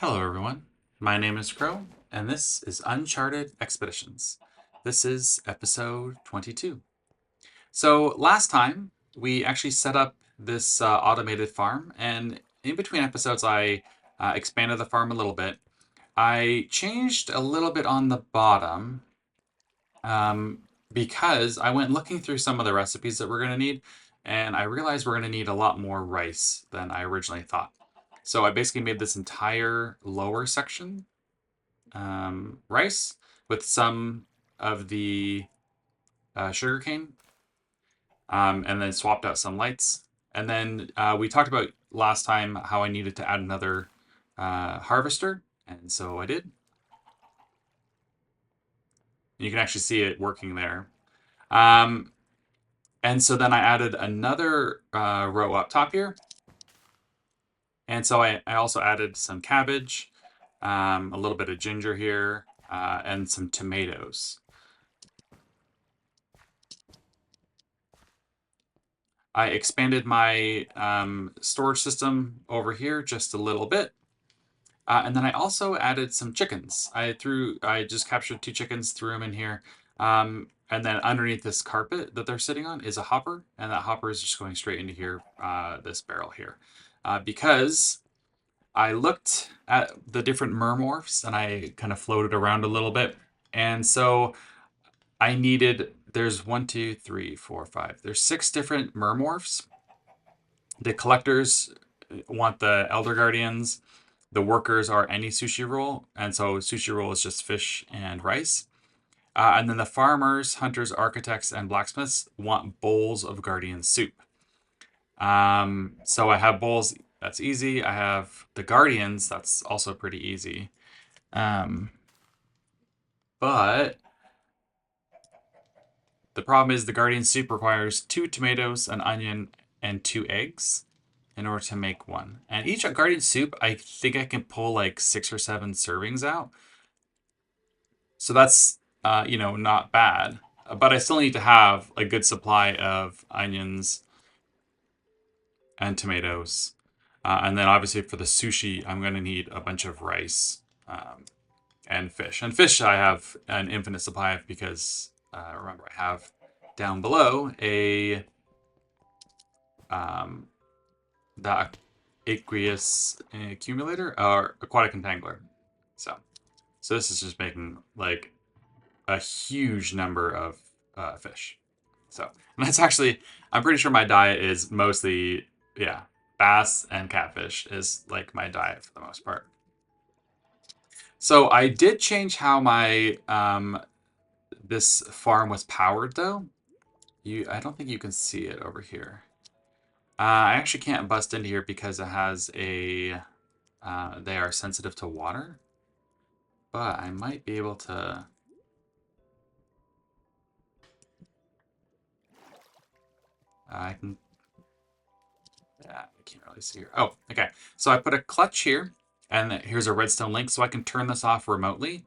Hello everyone, my name is Crow, and this is Uncharted Expeditions. This is episode 22. So last time, we actually set up this automated farm, and in between episodes I expanded the farm a little bit. I changed a little bit on the bottom um, because I went looking through some of the recipes that we're going to need, and I realized we're going to need a lot more rice than I originally thought. So I basically made this entire lower section rice with some of the sugarcane, and then swapped out some lights. And then we talked about last time how I needed to add another harvester, and so I did. You can actually see it working there. Um, and so then I added another row up top here. And so I also added some cabbage, a little bit of ginger here, and some tomatoes. I expanded my storage system over here just a little bit. And then I also added some chickens. I just captured 2 chickens, threw them in here. And then underneath this carpet that they're sitting on is a hopper. And that hopper is just going straight into here, this barrel here. Because I looked at the different mermorphs and I kind of floated around a little bit. And so there's 1, 2, 3, 4, 5. There's 6 different mermorphs. The collectors want the Elder Guardians. The workers are any sushi roll, and so sushi roll is just fish and rice. And then the farmers, hunters, architects, and blacksmiths want bowls of Guardian soup. So I have bowls, that's easy. I have the Guardians, that's also pretty easy. But the problem is the Guardian soup requires 2 tomatoes, an onion, and 2 eggs in order to make one. And each Guardian soup, I think I can pull like 6 or 7 servings out. So that's, not bad. But I still need to have a good supply of onions and tomatoes. And then obviously for the sushi, I'm going to need a bunch of rice and fish. And fish I have an infinite supply of because, remember, I have down below the aqueous accumulator or aquatic entangler. So this is just making like a huge number of fish. So, and that's actually, I'm pretty sure my diet is mostly, yeah, bass and catfish is like my diet for the most part. So I did change how my this farm was powered though. I don't think you can see it over here. I actually can't bust into here because it has they are sensitive to water, but I might be able to. I can. Yeah, I can't really see here. Oh, okay. So I put a clutch here, and here's a redstone link, so I can turn this off remotely.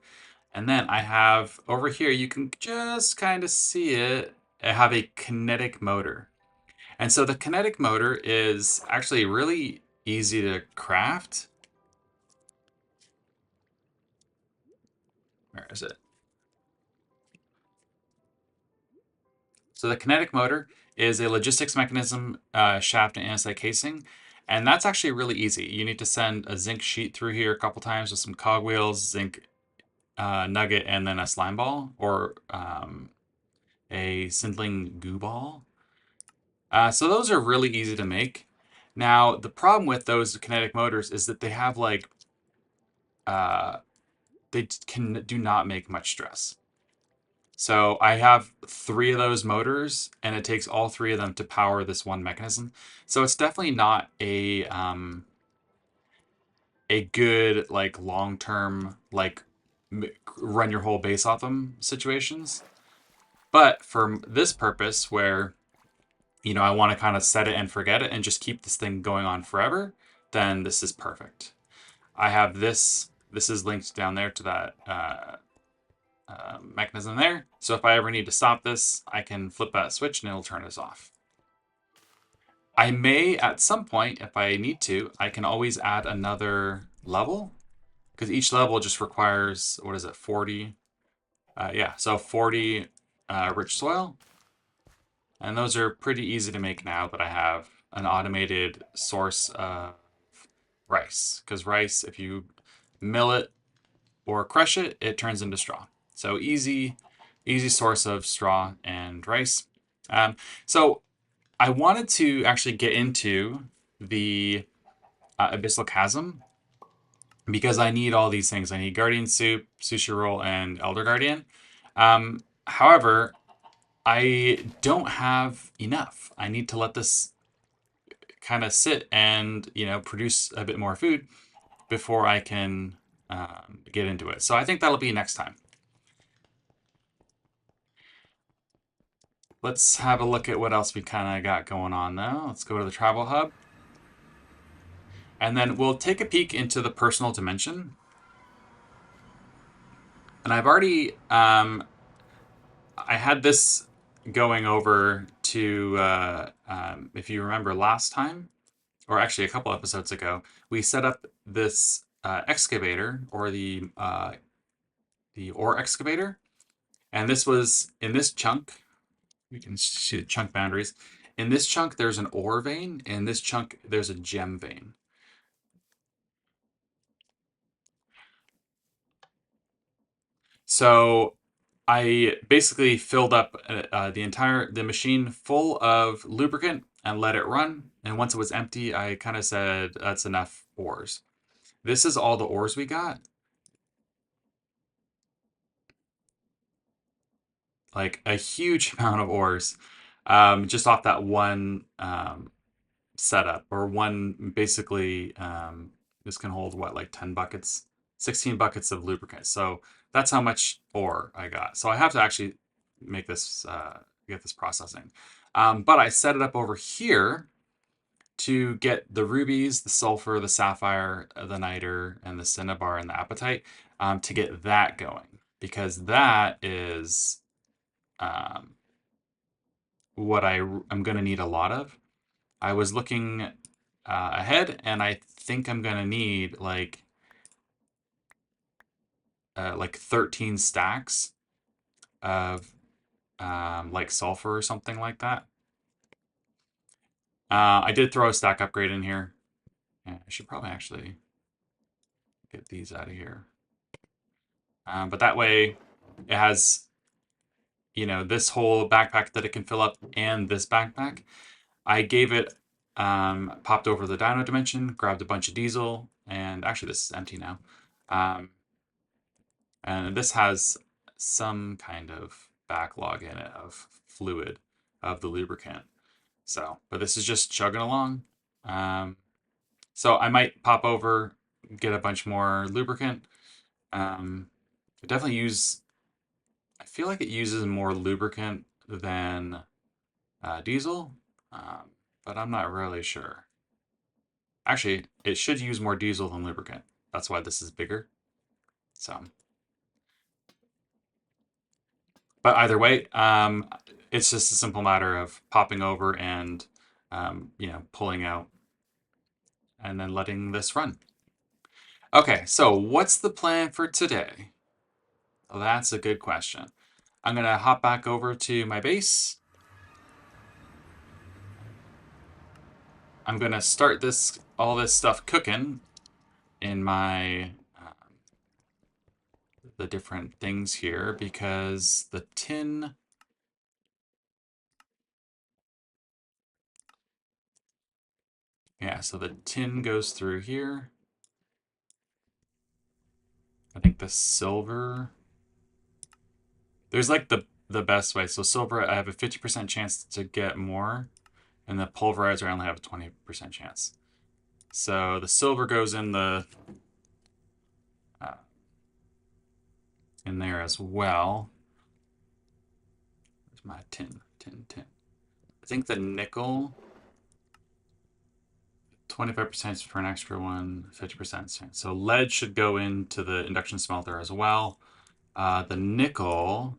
And then I have over here, you can just kind of see it. I have a kinetic motor. And so the kinetic motor is actually really easy to craft. Where is it? So the kinetic motor is a logistics mechanism, shaft, and andesite casing. And that's actually really easy. You need to send a zinc sheet through here a couple times with some cogwheels, zinc nugget, and then a slime ball or a sintling goo ball. So those are really easy to make. Now, the problem with those kinetic motors is that they have like, they do not make much stress. So I have 3 of those motors, and it takes all 3 of them to power this one mechanism. So it's definitely not a good like long-term like run your whole base off them situations. But for this purpose, where I want to kind of set it and forget it and just keep this thing going on forever, then this is perfect. I have this. This is linked down there to that mechanism there. So if I ever need to stop this, I can flip that switch and it'll turn this off. I may, at some point, if I need to, I can always add another level because each level just requires, what is it, 40? Yeah, so 40 rich soil. And those are pretty easy to make now that I have an automated source of rice. Because rice, if you mill it or crush it, it turns into straw. So easy source of straw and rice. So I wanted to actually get into the Abyssal Chasm because I need all these things. I need Guardian Soup, Sushi Roll, and Elder Guardian. However, I don't have enough. I need to let this kind of sit and, produce a bit more food before I can get into it. So I think that'll be next time. Let's have a look at what else we kind of got going on though. Let's go to the travel hub. And then we'll take a peek into the personal dimension. And I've already, I had this going over to, if you remember last time, or actually a couple episodes ago, we set up this excavator, or the ore excavator. And this was in this chunk. We can see the chunk boundaries. In this chunk, there's an ore vein. In this chunk, there's a gem vein. So I basically filled up the machine full of lubricant and let it run. And once it was empty, I kind of said, that's enough ores. This is all the ores we got. Like a huge amount of ores, just off that one setup, or one, basically, this can hold what, like 10 buckets, 16 buckets of lubricant. So that's how much ore I got. So I have to actually make this, get this processing. But I set it up over here to get the rubies, the sulfur, the sapphire, the niter, and the cinnabar and the apatite, to get that going, because that is what I'm going to need a lot of. I was looking ahead, and I think I'm going to need like 13 stacks of like sulfur or something like that. I did throw a stack upgrade in here. Yeah, I should probably actually get these out of here. But that way it has, this whole backpack that it can fill up, and this backpack. I gave it, popped over the dino dimension, grabbed a bunch of diesel, and actually this is empty now. And this has some kind of backlog in it of fluid of the lubricant. So, but this is just chugging along. So I might pop over, get a bunch more lubricant. Definitely I feel like it uses more lubricant than diesel, but I'm not really sure. Actually, it should use more diesel than lubricant. That's why this is bigger. So, but either way, it's just a simple matter of popping over and, pulling out and then letting this run. Okay, so what's the plan for today? Well, that's a good question. I'm gonna hop back over to my base. I'm gonna start all this stuff cooking in my the different things here, because the tin. Yeah, so the tin goes through here. I think the silver. There's like the best way. So silver, I have a 50% chance to get more, and the pulverizer, I only have a 20% chance. So the silver goes in in there as well. Where's my tin? I think the nickel, 25% for an extra one, 50% chance. So lead should go into the induction smelter as well. The nickel,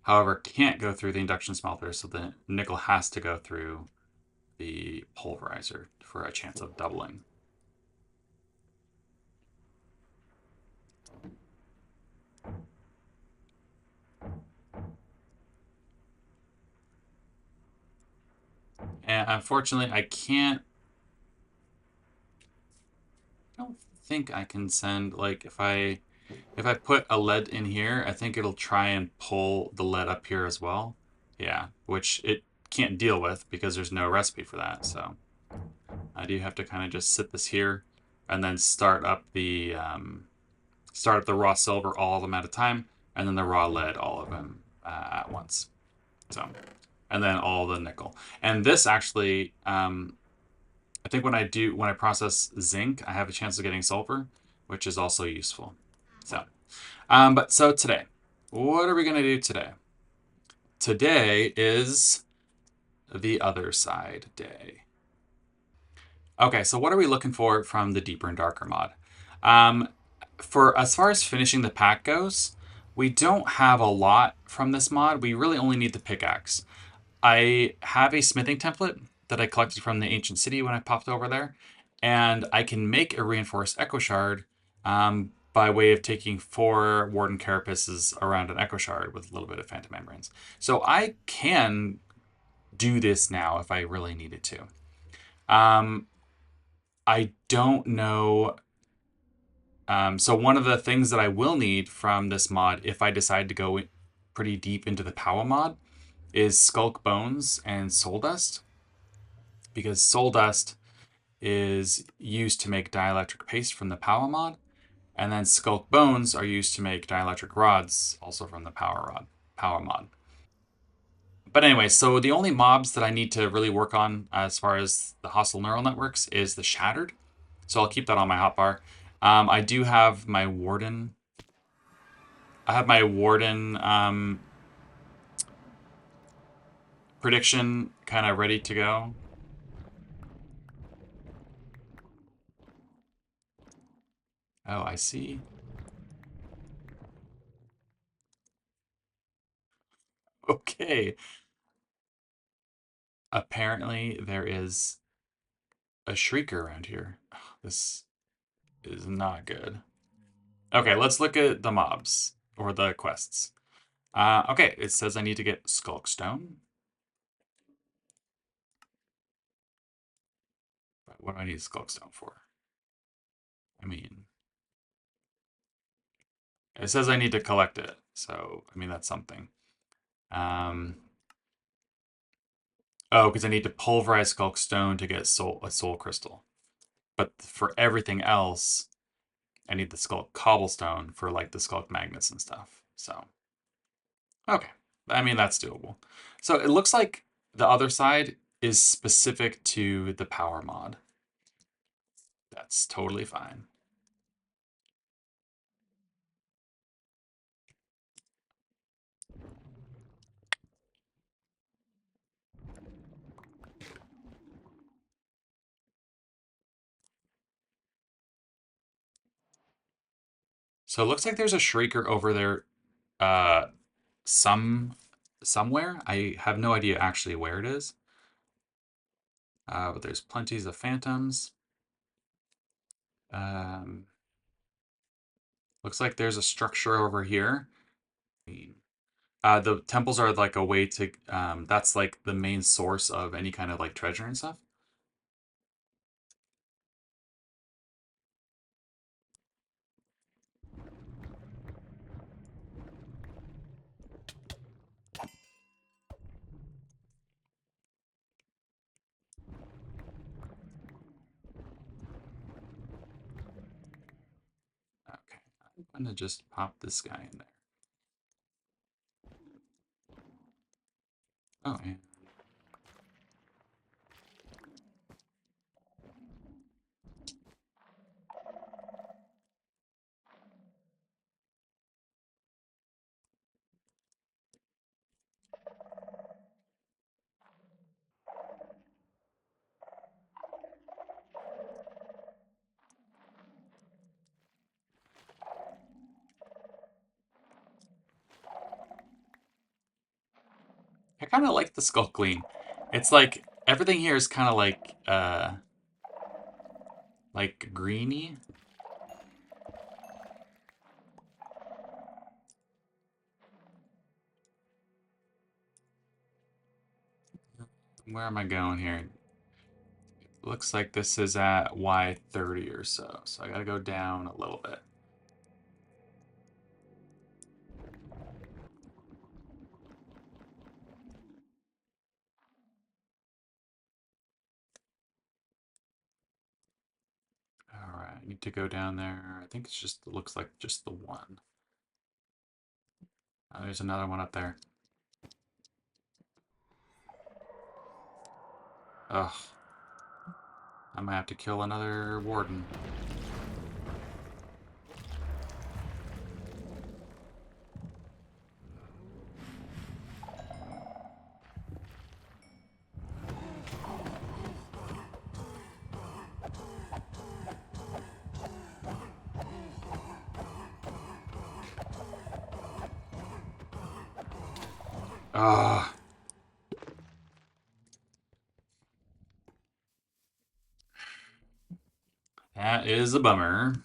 however, can't go through the induction smelter, so the nickel has to go through the pulverizer for a chance of doubling. And unfortunately, I don't think I can send, like, if I put a lead in here, I think it'll try and pull the lead up here as well. Yeah, which it can't deal with because there's no recipe for that. So I do have to kind of just sit this here and then start up the raw silver, all of them at a time, and then the raw lead, all of them at once. So, and then all the nickel. And this actually, I think when I process zinc, I have a chance of getting sulfur, which is also useful. So, but so today, what are we gonna do today? Today is the Otherside day. Okay, so what are we looking for from the Deeper and Darker mod? Um, for as far as finishing the pack goes, we don't have a lot from this mod. We really only need the pickaxe. I have a smithing template that I collected from the ancient city when I popped over there, and I can make a reinforced echo shard by way of taking 4 warden carapaces around an echo shard with a little bit of phantom membranes. So I can do this now if I really needed to. I don't know. So one of the things that I will need from this mod, if I decide to go pretty deep into the power mod, is sculk bones and soul dust, because soul dust is used to make dielectric paste from the power mod, and then sculk bones are used to make dielectric rods, also from the power mod. But anyway, so the only mobs that I need to really work on as far as the hostile neural networks is the Shattered. So I'll keep that on my hotbar. I do have my Warden. I have my Warden prediction kind of ready to go. Oh, I see. Okay. Apparently there is a shrieker around here. This is not good. Okay, let's look at the mobs or the quests. Okay, it says I need to get Skulkstone. But what do I need Skulkstone for? I mean, it says I need to collect it, so I mean that's something. Um, oh, because I need to pulverize Skulkstone to get a soul crystal. But for everything else, I need the Skulk Cobblestone for like the Skulk magnets and stuff. So, okay. I mean, that's doable. So it looks like the Otherside is specific to the power mod. That's totally fine. So it looks like there's a Shrieker over there uh, somewhere. I have no idea actually where it is. But there's plenties of phantoms. Um, looks like there's a structure over here. The temples are like a way to, that's like the main source of any kind of like treasure and stuff. Okay, I'm gonna just pop this guy in there. Oh, yeah. I kind of like the skull clean. It's like everything here is kind of like greeny. Where am I going here? Looks like this is at Y30 or so. So I gotta go down a little bit. All right, I need to go down there. I think it looks like just the one. Oh, there's another one up there. Ugh. I might have to kill another warden. Ugh. That is a bummer.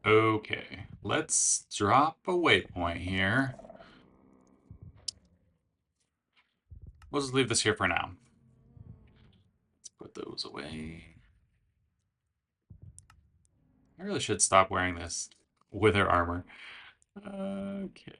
Okay, let's drop a waypoint here. We'll just leave this here for now. Let's put those away. I really should stop wearing this wither armor. Okay.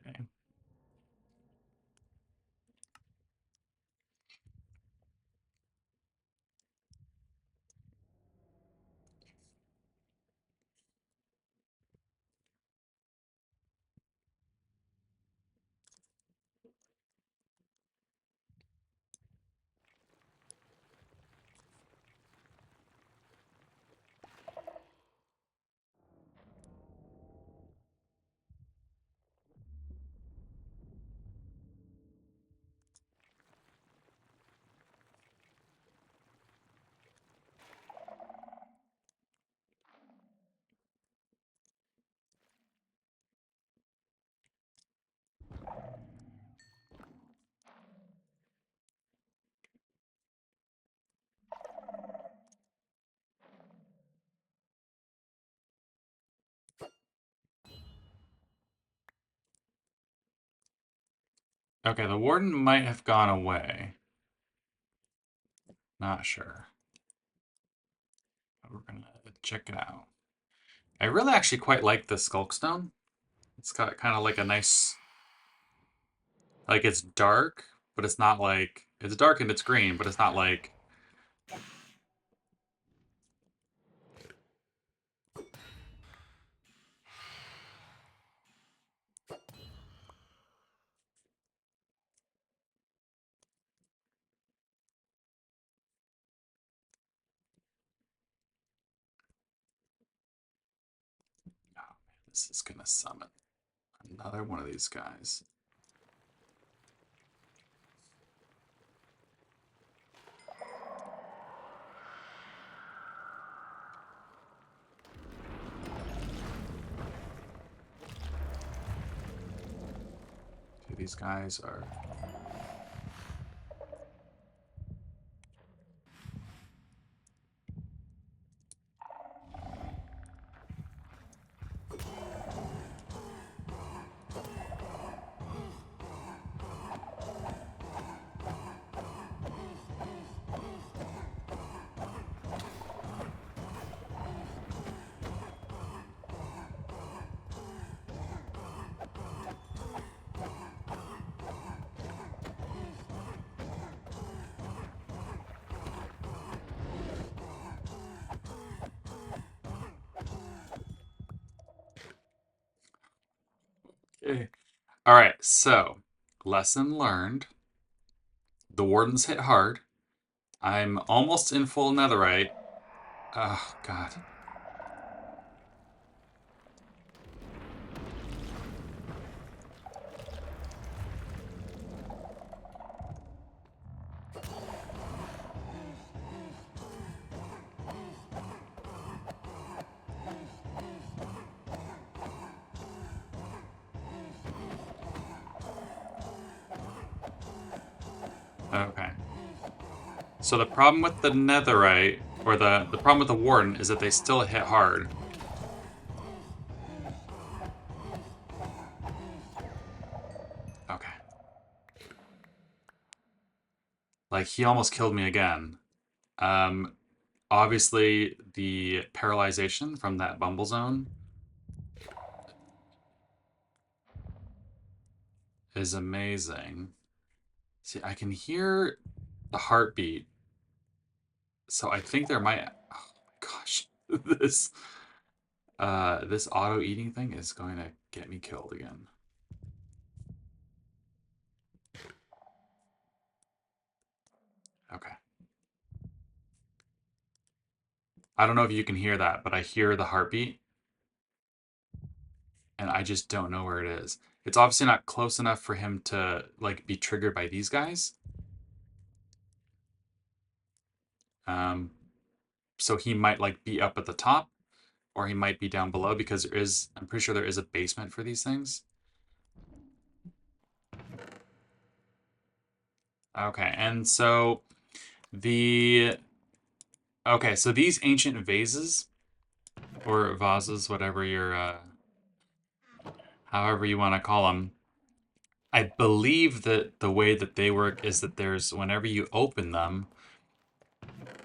Okay, the warden might have gone away. Not sure. But we're gonna check it out. I really actually quite like the Skulkstone. It's got kind of like a nice, like it's dark, but it's not like, it's dark and it's green, but it's not like, oh man, this is gonna summon another one of these guys. Okay, these guys are... Okay. All right, so lesson learned. The wardens hit hard. I'm almost in full netherite, Oh, God. Okay. So the problem with the netherite, or the problem with the warden, is that they still hit hard. Okay. Like, he almost killed me again. Um, Obviously, the paralyzation from that Bumble Zone is amazing. See, I can hear the heartbeat, so I think there might... Oh my gosh. This, this auto-eating thing is going to get me killed again. Okay. I don't know if you can hear that, but I hear the heartbeat, and I just don't know where it is. It's obviously not close enough for him to, like, be triggered by these guys. So he might, like, be up at the top, or he might be down below, because there is, I'm pretty sure there is a basement for these things. Okay, and so the... Okay, so these ancient vases, or vases, whatever you're, however you want to call them, I believe that the way that they work is that there's, whenever you open them,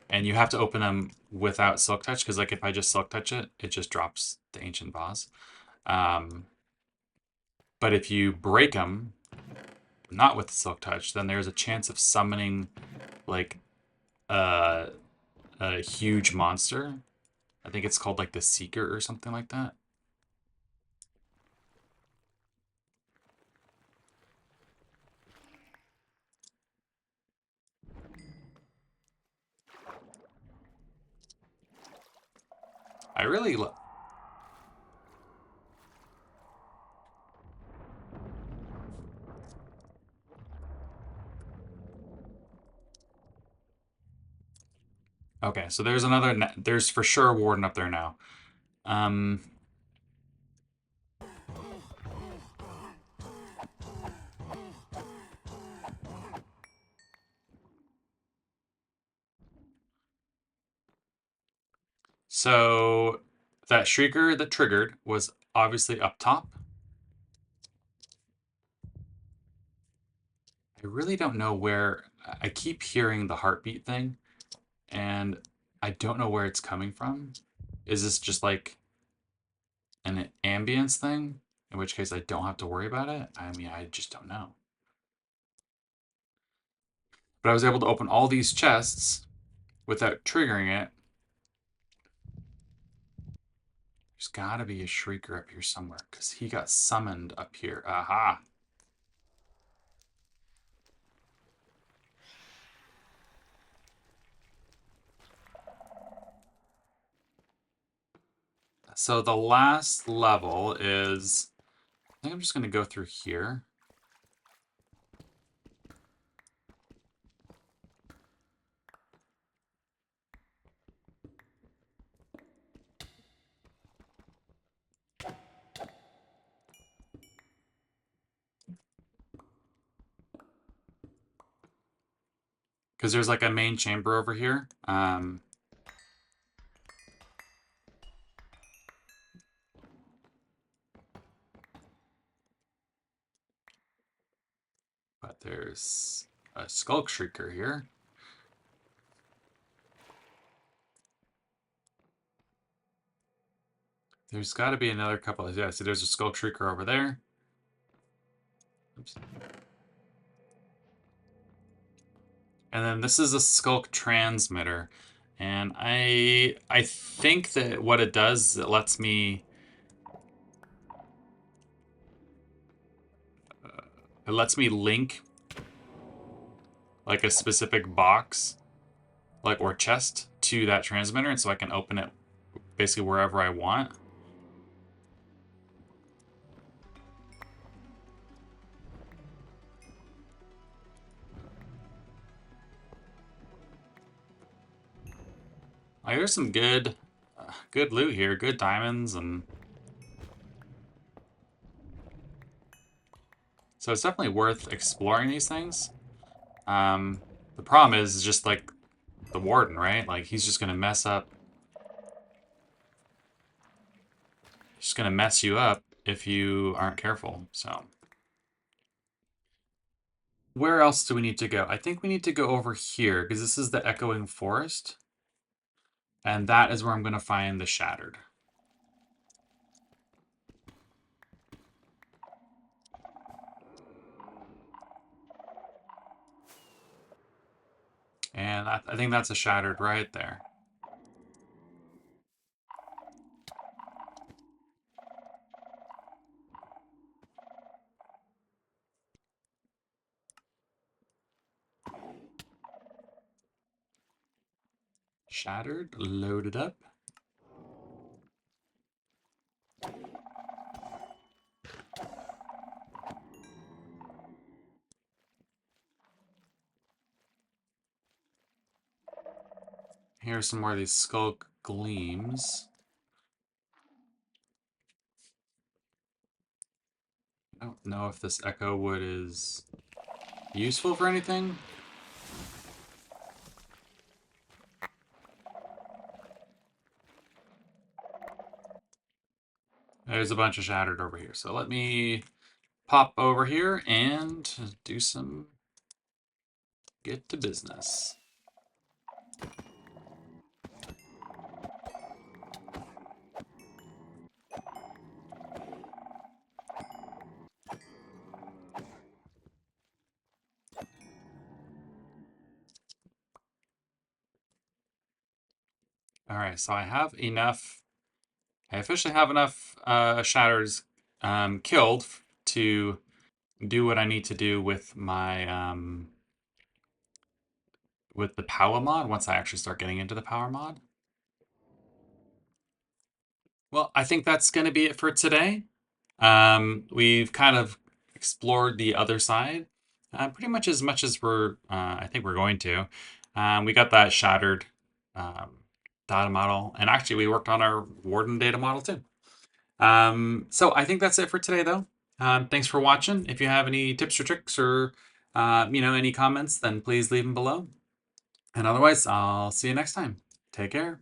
and you have to open them without silk touch, because like if I just silk touch it, it just drops the ancient vase. But if you break them, not with the silk touch, then there's a chance of summoning like a huge monster. I think it's called like the Seeker or something like that. I really Okay, so there's another, there's for sure a warden up there now. So that Shrieker that triggered was obviously up top. I really don't know where, I keep hearing the heartbeat thing, and I don't know where it's coming from. Is this just like an ambience thing? In which case I don't have to worry about it? I mean, I just don't know. But I was able to open all these chests without triggering it. There's gotta be a Shrieker up here somewhere, because he got summoned up here. Aha! So the last level is... I think I'm just gonna go through here. Because there's like a main chamber over here. But there's a Skulk Shrieker here. There's got to be another couple of... Yeah, see, there's a Skulk Shrieker over there. Oops. And then this is a Skulk Transmitter. And I think that what it does is it lets me... link like a specific box. like, or chest to that transmitter, and so I can open it basically wherever I want. Like, there's some good loot here, good diamonds, and so it's definitely worth exploring these things. The problem is just like the warden, right? Like, he's just gonna mess up. He's just gonna mess you up if you aren't careful. So, where else do we need to go? I think we need to go over here because this is the echoing forest, and that is where I'm gonna find the shattered. And I think that's a shattered right there. Shattered, loaded up. Here's some more of these skulk gleams. I don't know if this echo wood is useful for anything. There's a bunch of shattered over here. So let me pop over here and do some get to business. All right, so I have enough. I officially have enough shatters killed to do what I need to do with my with the power mod once I actually start getting into the power mod. Well, I think that's going to be it for today. We've kind of explored the other side pretty much as I think we're going to. We got that shattered um, data model, and actually we worked on our warden data model too. So I think that's it for today, though. Thanks for watching. If you have any tips or tricks or any comments, then please leave them below. And otherwise, I'll see you next time. Take care.